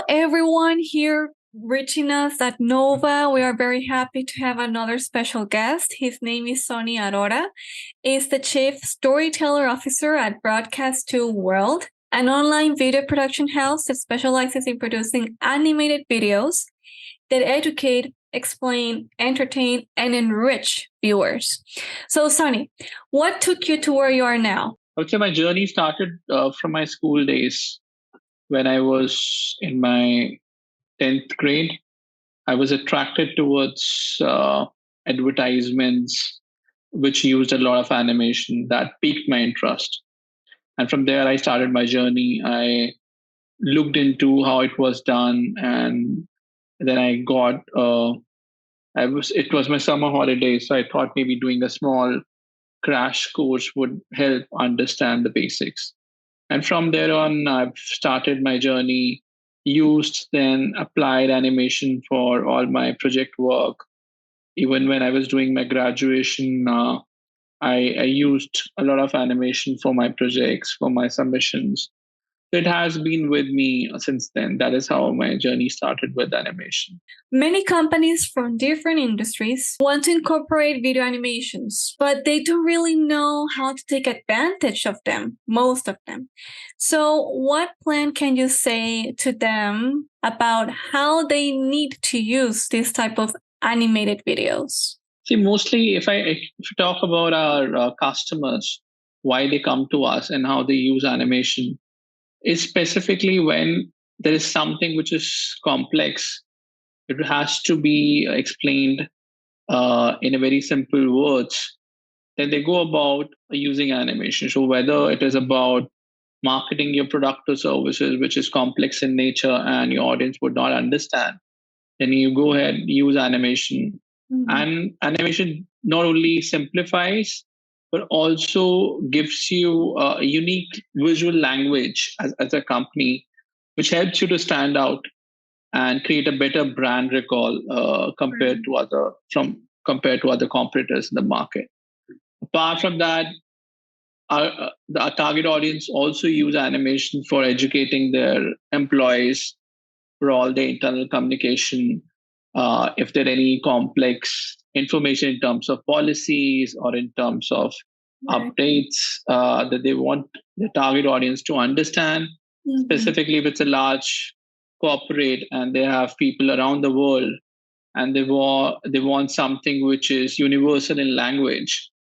everyone here reaching us at Nova. We are very happy to have another special guest. His name is Sunny Arora. He's the Chief Storyteller Officer at Broadcast 2 World, an online video production house that specializes in producing animated videos that educate, explain, entertain, and enrich viewers. So, Sunny, what took you to where you are now? Okay, my journey started from my school days when I was in my 10th grade. I was attracted towards advertisements which used a lot of animation that piqued my interest. And from there, I started my journey. I looked into how it was done, and then it was my summer holiday, so I thought maybe doing a small crash course would help understand the basics. And from there on, I've started my journey, used then applied animation for all my project work. Even when I was doing my graduation, I used a lot of animation for my projects, for my submissions. It has been with me since then. That is how my journey started with animation. Many companies from different industries want to incorporate video animations, but they don't really know how to take advantage of them, most of them. So, what plan can you say to them about how they need to use this type of animated videos? See, mostly if you talk about our customers, why they come to us and how they use animation, is specifically when there is something which is complex. It has to be explained in a very simple words. Then they go about using animation. So whether it is about marketing your product or services, which is complex in nature and your audience would not understand, then you go ahead use animation. And animation not only simplifies but also gives you a unique visual language as a company, which helps you to stand out and create a better brand recall compared to other competitors in the market. Apart from that, our target audience also use animation for educating their employees for all the internal communication. If there are any complex information in terms of policies or in terms of updates that they want the target audience to understand, specifically if it's a large corporate and they have people around the world and they want something which is universal in language,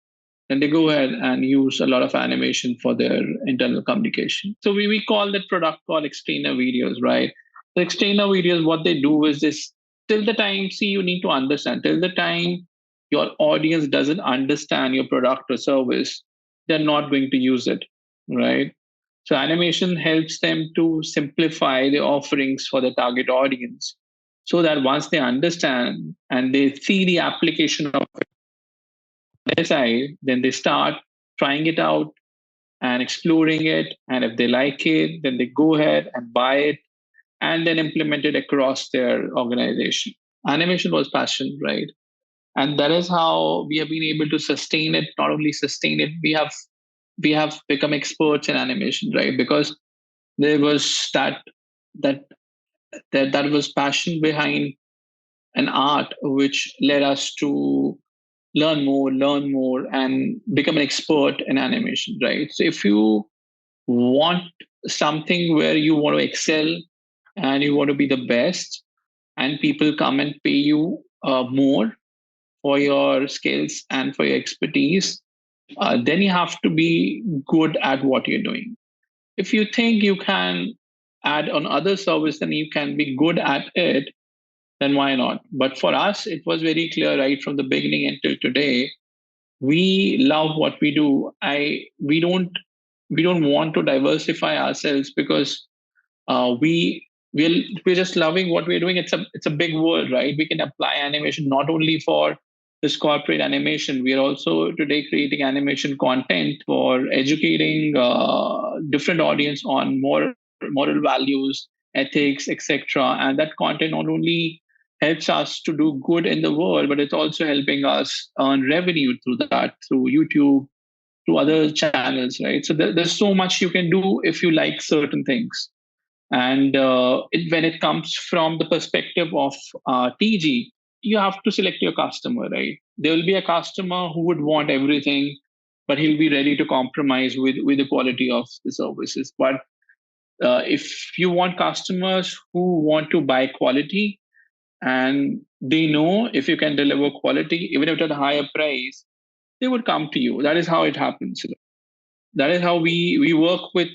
then they go ahead and use a lot of animation for their internal communication. So we call that product called explainer videos, right? The explainer videos, what they do is this: till the time, see, you need to understand, till the time your audience doesn't understand your product or service, they're not going to use it, right? So animation helps them to simplify the offerings for the target audience so that once they understand and they see the application of their side, then they start trying it out and exploring it. And if they like it, then they go ahead and buy it and then implement it across their organization. Animation was passion, right? And that is how we have been able to sustain it. Not only sustain it, we have become experts in animation, right? Because there was that that was passion behind an art which led us to learn more, and become an expert in animation, right? So if you want something where you want to excel and you want to be the best, and people come and pay you more for your skills and for your expertise, then you have to be good at what you're doing. If you think you can add on other service and you can be good at it, then why not? But for us, it was very clear right from the beginning until today. We love what we do. We don't want to diversify ourselves because we're just loving what we're doing. It's a big world, right? We can apply animation not only for this corporate animation. We are also today creating animation content for educating different audience on moral values, ethics, etc. And that content not only helps us to do good in the world, but it's also helping us earn revenue through that, through YouTube, through other channels, right? So there's so much you can do if you like certain things. And when it comes from the perspective of TG, you have to select your customer, right? There will be a customer who would want everything, but he'll be ready to compromise with the quality of the services. But if you want customers who want to buy quality, and they know if you can deliver quality, even if at a higher price, they would come to you. That is how it happens. That is how we work with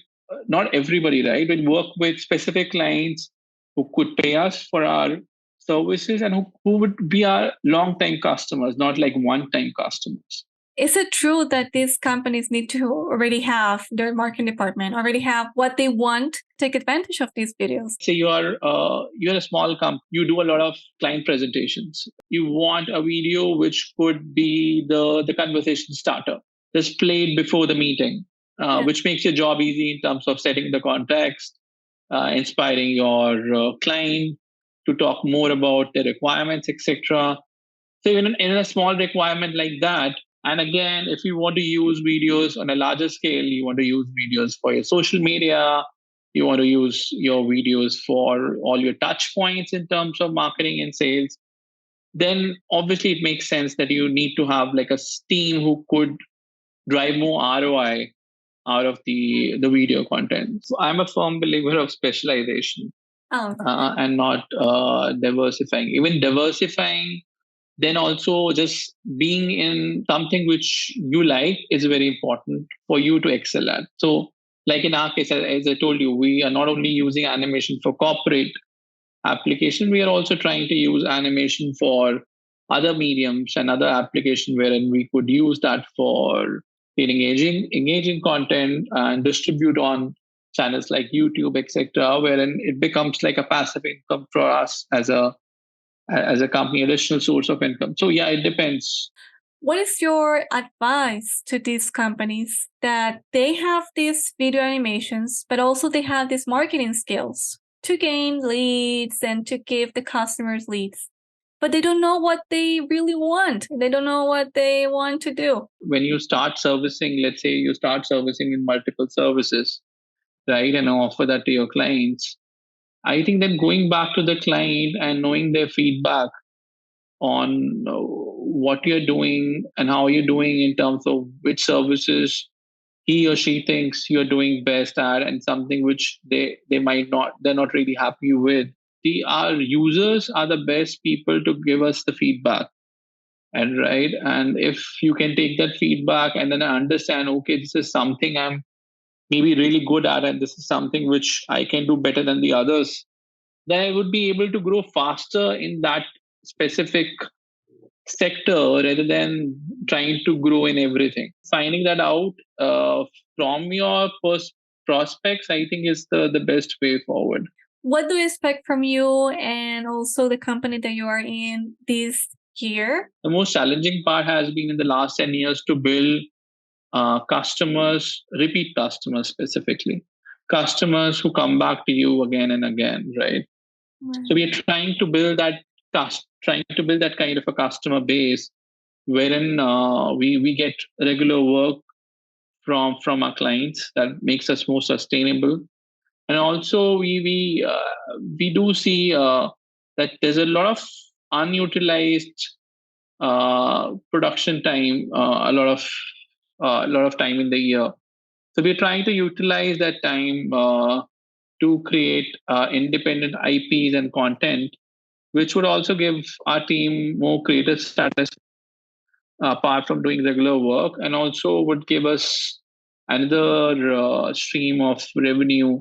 not everybody, right? We work with specific clients who could pay us for our services and who would be our long time customers, not like one time customers. Is it true that these companies need to already have their marketing department, already have what they want to take advantage of these videos? Say you're a small company, you do a lot of client presentations. You want a video which could be the conversation starter, just played before the meeting, Yeah. which makes your job easy in terms of setting the context, inspiring your client to talk more about their requirements, etc. So in a small requirement like that, and again, if you want to use videos on a larger scale, you want to use videos for your social media, you want to use your videos for all your touch points in terms of marketing and sales, then obviously it makes sense that you need to have like a team who could drive more ROI out of the video content. So I'm a firm believer of specialization, Oh, and not diversifying. Even diversifying, then also just being in something which you like is very important for you to excel at. So, like in our case, as I told you, we are not only using animation for corporate application, we are also trying to use animation for other mediums and other application wherein we could use that for engaging content and distribute on channels like YouTube, etc., wherein it becomes like a passive income for us as a company, additional source of income. So yeah, it depends. what is your advice to these companies that they have these video animations, but also they have these marketing skills to gain leads and to give the customers leads, but they don't know what they really want? They don't know what they want to do. When you start servicing, let's say you start servicing in multiple services, right, and offer that to your clients, I think then going back to the client and knowing their feedback on what you're doing and how you're doing in terms of which services he or she thinks you're doing best at, and something which they might not, they're not really happy with. Our users are the best people to give us the feedback, and right, and if you can take that feedback and then understand, okay, this is something I'm maybe really good at, and this is something which I can do better than the others, then I would be able to grow faster in that specific sector rather than trying to grow in everything. Finding that out from your prospects, I think, is the best way forward. What do you expect from you and also the company that you are in this year? The most challenging part has been in the last 10 years to build customers, repeat customers specifically, customers who come back to you again and again, right? So we are trying to build that trying to build that kind of a customer base wherein we get regular work from our clients that makes us more sustainable. And also we do see that there's a lot of unutilized production time, a lot of time in the year. So we're trying to utilize that time to create independent IPs and content, which would also give our team more creative status apart from doing regular work, and also would give us another stream of revenue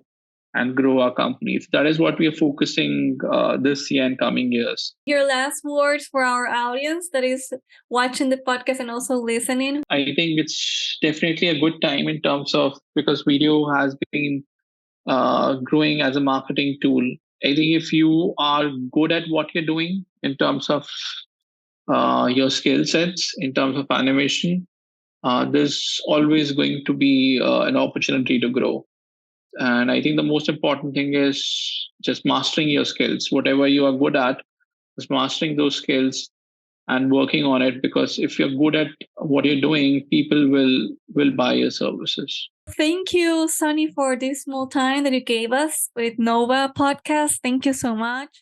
and grow our companies. That is what we are focusing this year and coming years. Your last words for our audience that is watching the podcast and also listening? I think it's definitely a good time in terms of, because video has been growing as a marketing tool. I think if you are good at what you're doing in terms of your skill sets, in terms of animation, there's always going to be an opportunity to grow. And I think the most important thing is just mastering your skills. Whatever you are good at, just mastering those skills and working on it. Because if you're good at what you're doing, people will buy your services. Thank you, Sunny, for this small time that you gave us with Nova podcast. Thank you so much.